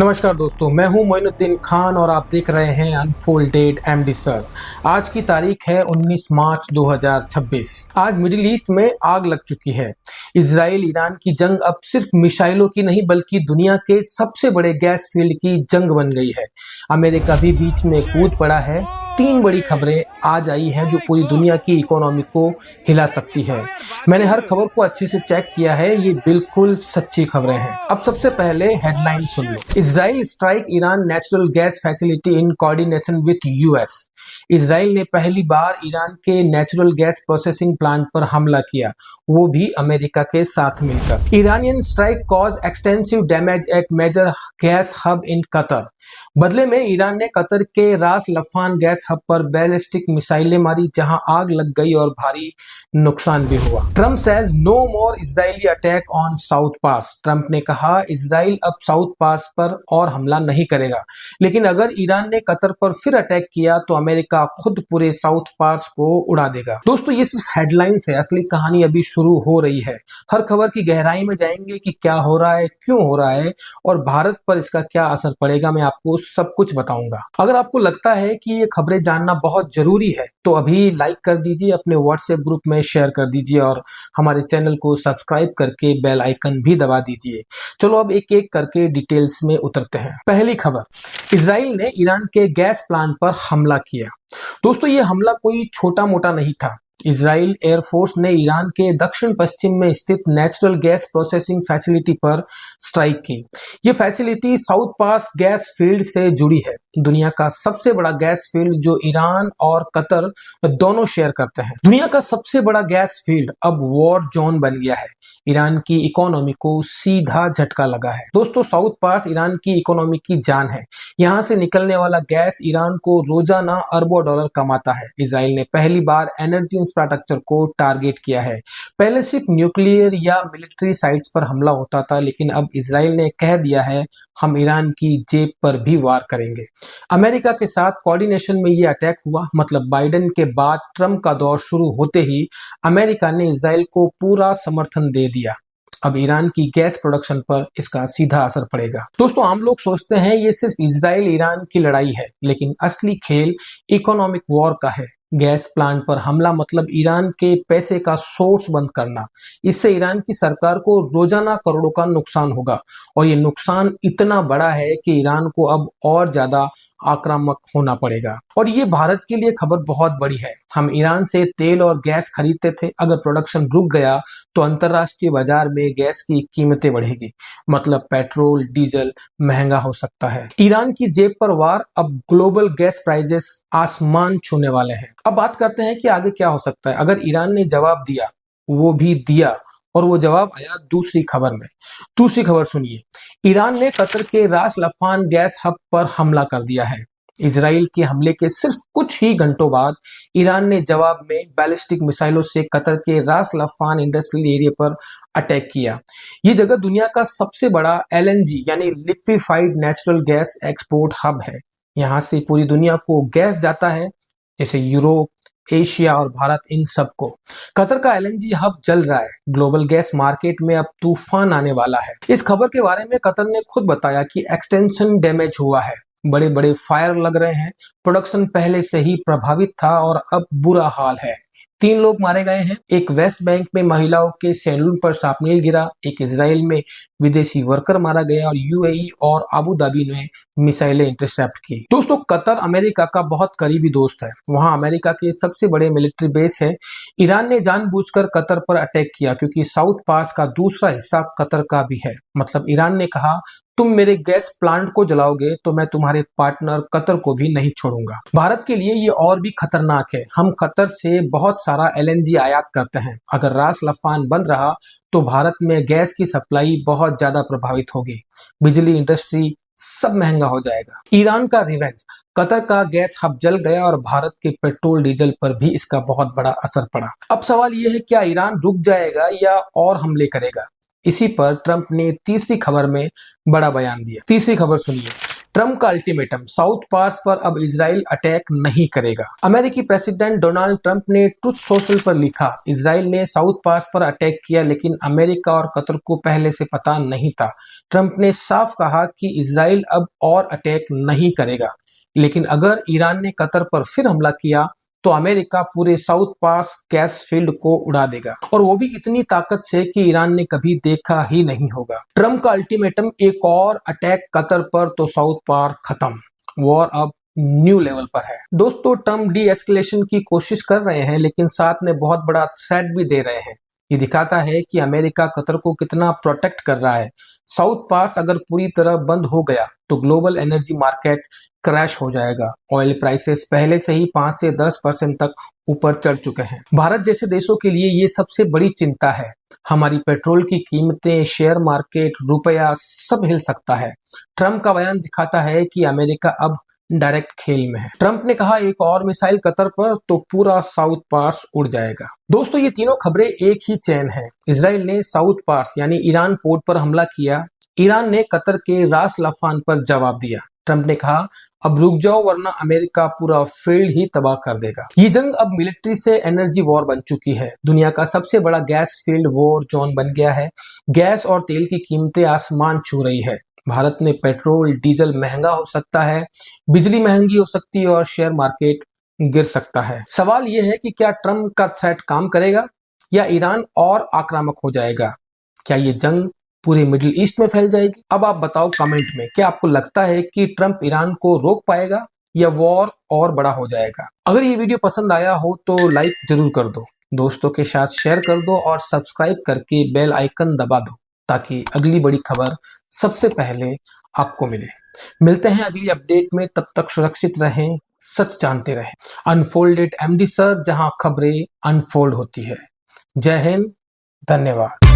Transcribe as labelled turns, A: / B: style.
A: नमस्कार दोस्तों, मैं हूं मोइनुद्दीन खान और आप देख रहे हैं अनफोल्डेड एमडी सर। आज की तारीख है 19 मार्च 2026। आज मिडिल ईस्ट में आग लग चुकी है। इजराइल ईरान की जंग अब सिर्फ मिसाइलों की नहीं बल्कि दुनिया के सबसे बड़े गैस फील्ड की जंग बन गई है। अमेरिका भी बीच में कूद पड़ा है। तीन बड़ी खबरें आज आई हैं जो पूरी दुनिया की इकोनॉमी को हिला सकती है। मैंने हर खबर को अच्छे से चेक किया है, ये बिल्कुल सच्ची खबरें हैं। अब सबसे पहले हेडलाइन सुन लो। Israel strike Iran natural gas facility in coordination with US. Israel ने पहली बार ईरान के नेचुरल गैस प्रोसेसिंग प्लांट पर हमला किया, वो भी अमेरिका के साथ मिलकर। Iranian strike cause extensive damage at major gas hub in Qatar. बदले में ईरान ने कतर के रास लफान गैस हब पर बैलिस्टिक मिसाइलें मारी, जहां आग लग गई और भारी नुकसान भी हुआ। Trump says no more Israeli attack on South Pars. Trump ने कहा इजराइल अब साउथ पास पर और हमला नहीं करेगा, लेकिन अगर ईरान ने कतर पर फिर अटैक किया तो अमेरिका खुद पूरे साउथ पास को उड़ा देगा। दोस्तों, ये सिर्फ हेडलाइंस है, असली कहानी अभी शुरू हो रही है। हर खबर की गहराई में जाएंगे कि क्या हो रहा है, क्यों हो रहा है और भारत पर इसका क्या असर पड़ेगा। मैं आपको सब कुछ बताऊंगा। अगर आपको लगता है कि ये खबरें जानना बहुत जरूरी है तो अभी लाइक कर दीजिए, अपने व्हाट्सएप ग्रुप में शेयर कर दीजिए और हमारे चैनल को सब्सक्राइब करके बेल आइकन भी दबा दीजिए। चलो अब एक एक करके डिटेल्स में उतरते हैं। पहली खबर, इजराइल ने ईरान के गैस प्लांट पर हमला किया। दोस्तों, ये हमला कोई छोटा मोटा नहीं था। इजराइल एयरफोर्स ने ईरान के दक्षिण पश्चिम में स्थित नेचुरल गैस प्रोसेसिंग फैसिलिटी पर स्ट्राइक की। ये फैसिलिटी साउथ पास गैस फील्ड से जुड़ी है, दुनिया का सबसे बड़ा गैस फील्ड जो ईरान और कतर दोनों शेयर करते हैं। दुनिया का सबसे बड़ा गैस फील्ड अब वॉर जोन बन गया है। ईरान की इकोनॉमी को सीधा झटका लगा है। दोस्तों, साउथ पास ईरान की इकोनॉमी की जान है। यहाँ से निकलने वाला गैस ईरान को रोजाना अरबों डॉलर कमाता है। इजराइल ने पहली बार एनर्जी इंफ्रास्ट्रक्चर को टारगेट किया है। पहले सिर्फ न्यूक्लियर या मिलिट्री साइट्स पर हमला होता था, लेकिन अब इजराइल ने कह दिया है हम ईरान की जेब पर भी वार करेंगे। अमेरिका के साथ कोऑर्डिनेशन में ये अटैक हुआ। मतलब बाइडेन के बाद ट्रंप का दौर शुरू होते ही अमेरिका ने इजराइल को पूरा समर्थन दे दिया। अब ईरान की गैस प्रोडक्शन पर इसका सीधा असर पड़ेगा। दोस्तों, आम लोग सोचते हैं ये सिर्फ इजराइल ईरान की लड़ाई है, लेकिन असली खेल इकोनॉमिक वॉर का है। गैस प्लांट पर हमला मतलब ईरान के पैसे का सोर्स बंद करना। इससे ईरान की सरकार को रोजाना करोड़ों का नुकसान होगा और ये नुकसान इतना बड़ा है कि ईरान को अब और ज्यादा आक्रामक होना पड़ेगा। और ये भारत के लिए खबर बहुत बड़ी है। हम ईरान से तेल और गैस खरीदते थे, अगर प्रोडक्शन रुक गया तो अंतरराष्ट्रीय बाजार में गैस की कीमतें बढ़ेगी, मतलब पेट्रोल डीजल महंगा हो सकता है। ईरान की जेब पर वार, अब ग्लोबल गैस प्राइसेस आसमान छूने वाले हैं। अब बात करते हैं कि आगे क्या हो सकता है। अगर ईरान ने जवाब दिया, वो भी दिया, और वो जवाब आया दूसरी खबर में। दूसरी खबर सुनिए, ईरान ने कतर के रास लफान गैस हब पर हमला कर दिया है। इजराइल के हमले के सिर्फ कुछ ही घंटों बाद ईरान ने जवाब में बैलिस्टिक मिसाइलों से कतर के रास लफान इंडस्ट्रियल एरिया पर अटैक किया। ये जगह दुनिया का सबसे बड़ा एलएनजी यानी liquefied natural gas export hub है। यहाँ से पूरी दुनिया को गैस जाता है, जैसे यूरोप, एशिया और भारत, इन सबको। कतर का एलएनजी हब जल रहा है। ग्लोबल गैस मार्केट में अब तूफान आने वाला है। इस खबर के बारे में कतर ने खुद बताया कि एक्सटेंशन डैमेज हुआ है, बड़े बड़े फायर लग रहे हैं, प्रोडक्शन पहले से ही प्रभावित था और अब बुरा हाल है। 3 लोग मारे गए हैं। एक वेस्ट बैंक में महिलाओं के सैलून पर शार्पनेल गिरा, एक इजराइल में विदेशी वर्कर मारा गया और यूएई और अबू धाबी ने मिसाइलें इंटरसेप्ट की। दोस्तों, कतर अमेरिका का बहुत करीबी दोस्त है। वहां अमेरिका के सबसे बड़े मिलिट्री बेस है। ईरान ने जानबूझकर कतर पर अटैक किया क्योंकि साउथ पास का दूसरा हिस्सा कतर का भी है। मतलब ईरान ने कहा तुम मेरे गैस प्लांट को जलाओगे तो मैं तुम्हारे पार्टनर कतर को भी नहीं छोड़ूंगा। भारत के लिए ये और भी खतरनाक है। हम कतर से बहुत सारा एलएनजी आयात करते हैं। अगर रास लफान बंद रहा तो भारत में गैस की सप्लाई बहुत ज्यादा प्रभावित होगी। बिजली, इंडस्ट्री सब महंगा हो जाएगा। ईरान का रिवेंज, कतर का गैस हब जल गया और भारत के पेट्रोल डीजल पर भी इसका बहुत बड़ा असर पड़ा। अब सवाल यह है क्या ईरान रुक जाएगा या और हमले करेगा। इसी पर ट्रंप ने तीसरी खबर में बड़ा बयान दिया। तीसरी खबर सुनिए, ट्रंप का अल्टीमेटम, साउथ पास पर अब इजराइल अटैक नहीं करेगा। अमेरिकी प्रेसिडेंट डोनाल्ड ट्रंप ने ट्रुथ सोशल पर लिखा, इजराइल ने साउथ पास पर अटैक किया लेकिन अमेरिका और कतर को पहले से पता नहीं था। ट्रंप ने साफ कहा कि इजराइल अब और अटैक नहीं करेगा, लेकिन अगर ईरान ने कतर पर फिर हमला किया तो अमेरिका पूरे साउथ पास गैस फील्ड को उड़ा देगा, और वो भी इतनी ताकत से कि ईरान ने कभी देखा ही नहीं होगा। ट्रंप का अल्टीमेटम, एक और अटैक कतर पर तो साउथ पार खत्म, वॉर अब न्यू लेवल पर है। दोस्तों, ट्रंप डी एस्केलेशन की कोशिश कर रहे हैं लेकिन साथ में बहुत बड़ा थ्रेट भी दे रहे हैं। ये दिखाता है कि अमेरिका कतर को कितना प्रोटेक्ट कर रहा है। साउथ पास अगर पूरी तरह बंद हो गया तो ग्लोबल एनर्जी मार्केट क्रैश हो जाएगा। ऑयल प्राइसेस पहले से ही 5 से 10% तक ऊपर चढ़ चुके हैं। भारत जैसे देशों के लिए ये सबसे बड़ी चिंता है। हमारी पेट्रोल की कीमतें, शेयर मार्केट, रुपया सब हिल सकता है। ट्रंप का बयान दिखाता है कि अमेरिका अब डायरेक्ट खेल में है। ट्रंप ने कहा, एक और मिसाइल कतर पर तो पूरा साउथ पास उड़ जाएगा। दोस्तों, ये तीनों खबरें एक ही चैन है। इजराइल ने साउथ पास यानी ईरान पोर्ट पर हमला किया, ईरान ने कतर के रास लफान पर जवाब दिया। ट्रंप ने कहा, अब रुक जाओ वरना अमेरिका पूरा फील्ड ही तबाह कर देगा। ये जंग अब मिलिट्री से एनर्जी वॉर बन चुकी है। दुनिया का सबसे बड़ा गैस फील्ड वॉर जोन बन गया है। गैस और तेल की कीमतें आसमान छू रही है। भारत में पेट्रोल डीजल महंगा हो सकता है, बिजली महंगी हो सकती है और शेयर मार्केट गिर सकता है। सवाल यह है कि क्या ट्रंप का थ्रेट काम करेगा या ईरान और आक्रामक हो जाएगा? क्या ये जंग पूरे मिडिल ईस्ट में फैल जाएगी? अब आप बताओ कमेंट में, क्या आपको लगता है कि ट्रंप ईरान को रोक पाएगा या वॉर और बड़ा हो जाएगा? अगर ये वीडियो पसंद आया हो तो लाइक जरूर कर दो, दोस्तों के साथ शेयर कर दो और सब्सक्राइब करके बेल आइकन दबा दो ताकि अगली बड़ी खबर सबसे पहले आपको मिले। मिलते हैं अगली अपडेट में, तब तक सुरक्षित रहें, सच जानते रहें। अनफोल्डेड एमडी सर, जहां खबरें अनफोल्ड होती है। जय हिंद, धन्यवाद।